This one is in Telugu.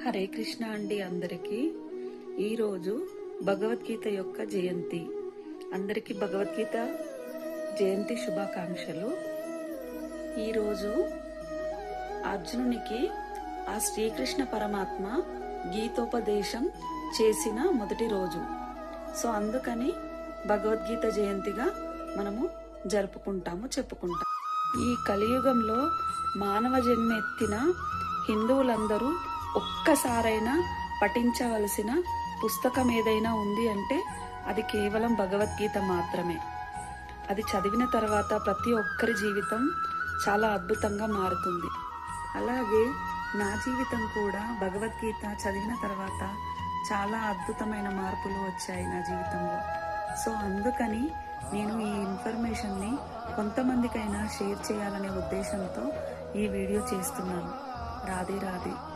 హరే కృష్ణ అండి అందరికీ. ఈరోజు భగవద్గీత యొక్క జయంతి. అందరికీ భగవద్గీత జయంతి శుభాకాంక్షలు. ఈరోజు అర్జునునికి ఆ శ్రీకృష్ణ పరమాత్మ గీతోపదేశం చేసిన మొదటి రోజు. సో అందుకని భగవద్గీత జయంతిగా మనము చెప్పుకుంటాం. ఈ కలియుగంలో మానవ జన్మ ఎత్తిన హిందువులందరూ ఒక్కసారైనా పఠించవలసిన పుస్తకం ఏదైనా ఉంది అంటే అది కేవలం భగవద్గీత మాత్రమే. అది చదివిన తర్వాత ప్రతి ఒక్కరి జీవితం చాలా అద్భుతంగా మారుతుంది. అలాగే నా జీవితం కూడా భగవద్గీత చదివిన తర్వాత చాలా అద్భుతమైన మార్పులు వచ్చాయి నా జీవితంలో. సో అందుకని నేను ఈ ఇన్ఫర్మేషన్ని కొంతమందికైనా షేర్ చేయాలనే ఉద్దేశంతో ఈ వీడియో చేస్తున్నాను. రాధే రాధే.